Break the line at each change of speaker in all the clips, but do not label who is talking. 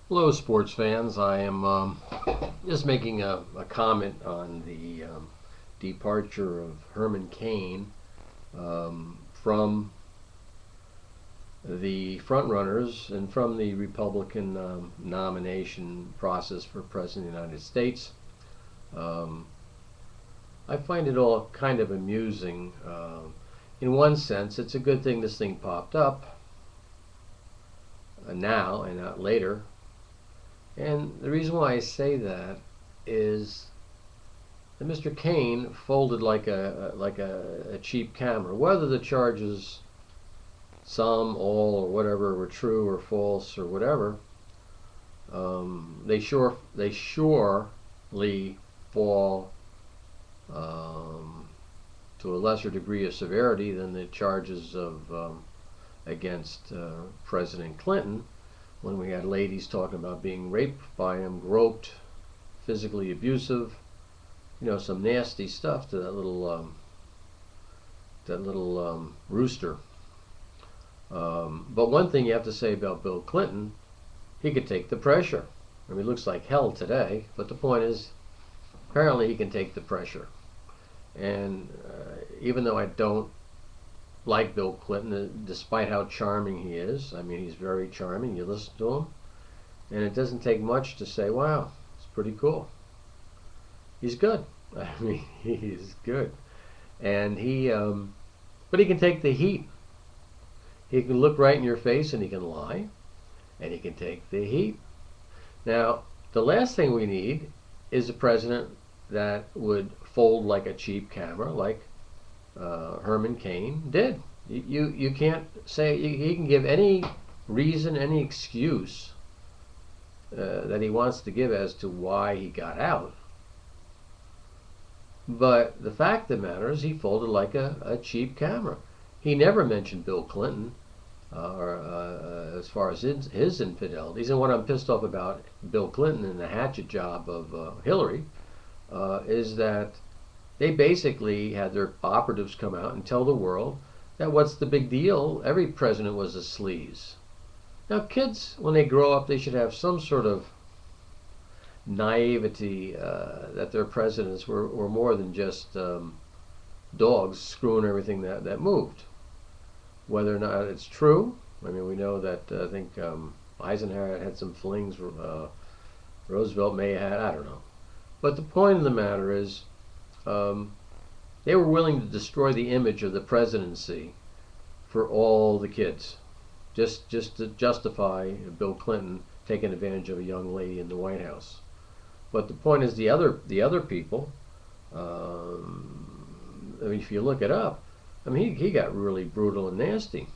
Hello, sports fans. I am just making a comment on the departure of Herman Cain from the frontrunners and from the Republican nomination process for President of the United States. Um, I find it all kind of amusing. In one sense, it's a good thing this thing popped up now and not later. And the reason why I say that is that Mr. Cain folded like a cheap camera. Whether the charges, some, all, or whatever, were true or false or whatever, they surely fall to a lesser degree of severity than the charges of against President Clinton, when we had ladies talking about being raped by him, groped, physically abusive, some nasty stuff to that little rooster. But one thing you have to say about Bill Clinton, he could take the pressure. I mean, it looks like hell today, but the point is, apparently he can take the pressure. And even though I don't like Bill Clinton, despite how charming he is, I mean, he's very charming. You listen to him, and it doesn't take much to say, wow, it's pretty cool. He's good. I mean, he's good. And but he can take the heat. He can look right in your face and he can lie, and he can take the heat. Now, the last thing we need is a president that would fold like a cheap camera, like Herman Cain did. You can't say, he can give any reason, any excuse that he wants to give as to why he got out. But the fact of the matter is, he folded like a cheap camera. He never mentioned Bill Clinton as far as his infidelities. And what I'm pissed off about Bill Clinton and the hatchet job of Hillary is that they basically had their operatives come out and tell the world that what's the big deal? Every president was a sleaze. Now, kids, when they grow up, they should have some sort of naivety that their presidents were more than just dogs screwing everything that moved. Whether or not it's true, I mean, we know that I think Eisenhower had some flings, Roosevelt may have had, I don't know. But the point of the matter is, they were willing to destroy the image of the presidency for all the kids, just to justify Bill Clinton taking advantage of a young lady in the White House. But the point is, the other people. I mean, if you look it up, I mean, he got really brutal and nasty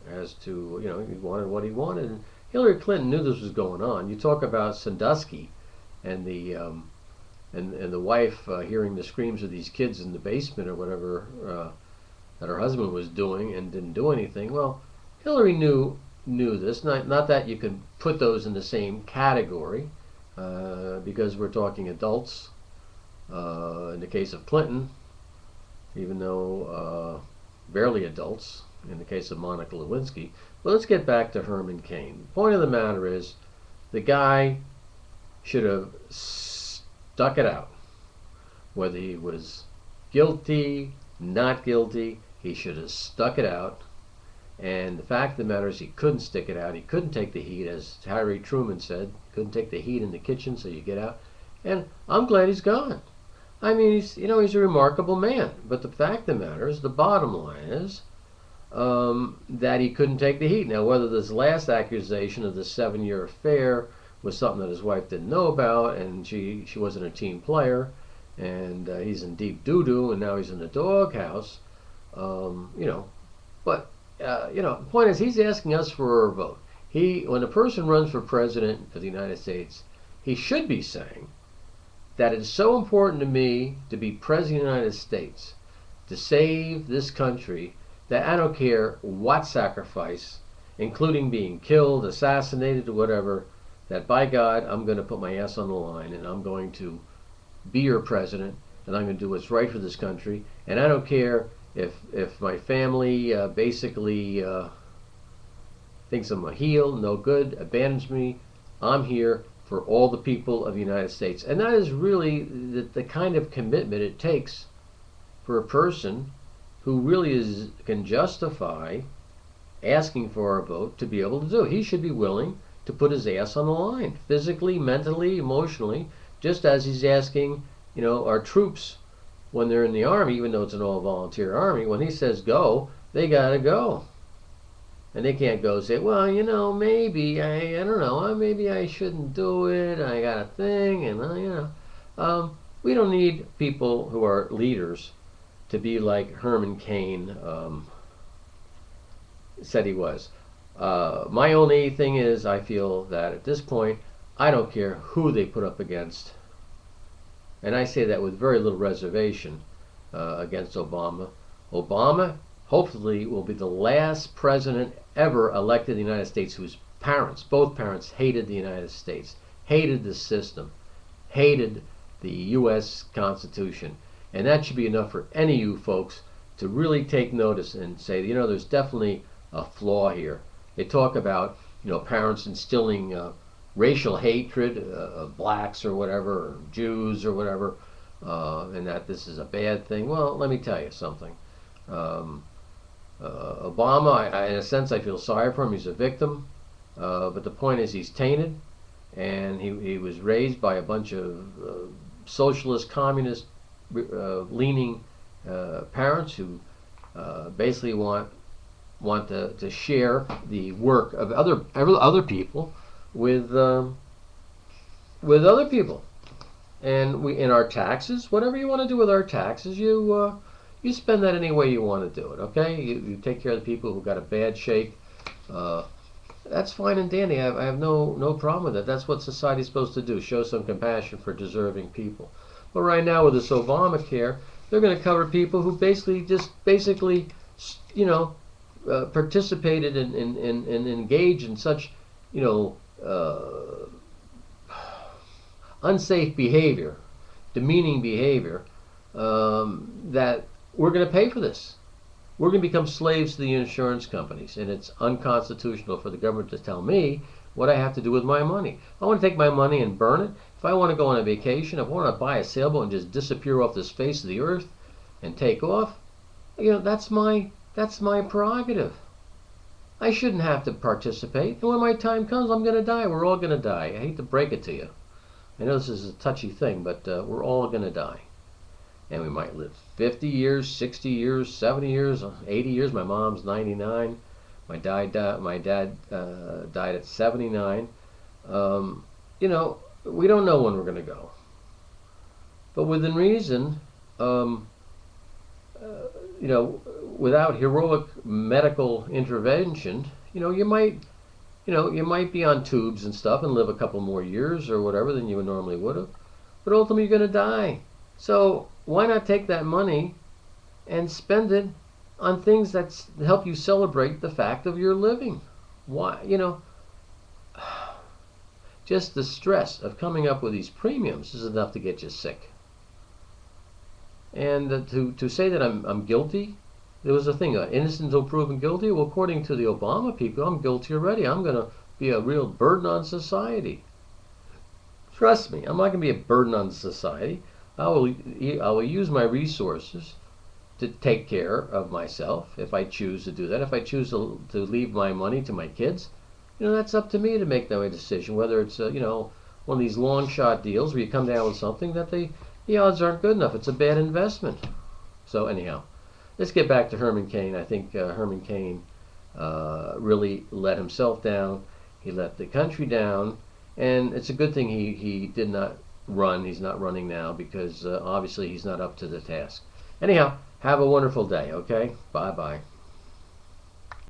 as to, he wanted what he wanted. And Hillary Clinton knew this was going on. You talk about Sandusky and the and the wife hearing the screams of these kids in the basement or whatever that her husband was doing and didn't do anything. Well, Hillary knew this. Not that you can put those in the same category because we're talking adults. In the case of Clinton, even though barely adults in the case of Monica Lewinsky. But let's get back to Herman Cain. The point of the matter is, the guy should have stuck it out. Whether he was guilty, not guilty, he should have stuck it out. And the fact of the matter is, he couldn't stick it out. He couldn't take the heat, as Harry Truman said. Couldn't take the heat in the kitchen, so you get out. And I'm glad he's gone. I mean, he's a remarkable man. But the fact of the matter is, the bottom line is that he couldn't take the heat. Now, whether this last accusation of the 7-year affair was something that his wife didn't know about, and she wasn't a team player, and he's in deep doo-doo, and now he's in the doghouse, But the point is, he's asking us for our vote. When a person runs for president of the United States, he should be saying that it's so important to me to be president of the United States, to save this country, that I don't care what sacrifice, including being killed, assassinated, or whatever, that by God, I'm going to put my ass on the line, and I'm going to be your president, and I'm going to do what's right for this country, and I don't care if my family basically thinks I'm a heel, no good, abandons me. I'm here for all the people of the United States. And that is really the kind of commitment it takes for a person who really can justify asking for our vote to be able to do it. He should be willing to put his ass on the line, physically, mentally, emotionally, just as he's asking, our troops when they're in the Army, even though it's an all-volunteer Army, when he says go, they gotta go. And they can't go say, well, maybe, I don't know, maybe I shouldn't do it, I got a thing, and, we don't need people who are leaders to be like Herman Cain said he was. My only thing is, I feel that at this point, I don't care who they put up against, and I say that with very little reservation against Obama. Obama, hopefully, will be the last president ever elected in the United States whose parents, both parents, hated the United States, hated the system, hated the U.S. Constitution. And that should be enough for any of you folks to really take notice and say, there's definitely a flaw here. They talk about, parents instilling racial hatred of blacks or whatever, or Jews or whatever, and that this is a bad thing. Well, let me tell you something. Obama, in a sense, I feel sorry for him. He's a victim, but the point is he's tainted, and he was raised by a bunch of socialist, communist leaning parents who basically want to share the work of other people with other people, and in our taxes, whatever you want to do with our taxes, you spend that any way you want to do it. Okay, you take care of the people who got a bad shake. That's fine and dandy. I have no problem with that. That's what society's supposed to do: show some compassion for deserving people. But right now with this Obamacare, they're going to cover people who basically participated and engaged in such, unsafe behavior, demeaning behavior, that we're going to pay for this. We're going to become slaves to the insurance companies, and it's unconstitutional for the government to tell me what I have to do with my money. If I want to take my money and burn it, if I want to go on a vacation, if I want to buy a sailboat and just disappear off this face of the earth and take off, that's my prerogative. I shouldn't have to participate. And when my time comes, I'm going to die. We're all going to die. I hate to break it to you. I know this is a touchy thing, but we're all going to die. And we might live 50 years, 60 years, 70 years, 80 years. My mom's 99. My dad died at 79. We don't know when we're going to go. But within reason, without heroic medical intervention, you might be on tubes and stuff and live a couple more years or whatever than you normally would have. But ultimately, you're going to die. So why not take that money and spend it on things that help you celebrate the fact of your living? Why, just the stress of coming up with these premiums is enough to get you sick. And to say that I'm guilty, there was a thing, innocent until proven guilty. Well, according to the Obama people, I'm guilty already. I'm going to be a real burden on society. Trust me, I'm not going to be a burden on society. I will use my resources to take care of myself if I choose to do that. If I choose to leave my money to my kids, that's up to me to make that decision. Whether it's one of these long shot deals where you come down with something that the odds aren't good enough. It's a bad investment. So anyhow, let's get back to Herman Cain. I think Herman Cain really let himself down. He let the country down, and it's a good thing he did not run. He's not running now because obviously he's not up to the task. Anyhow, have a wonderful day, okay? Bye-bye.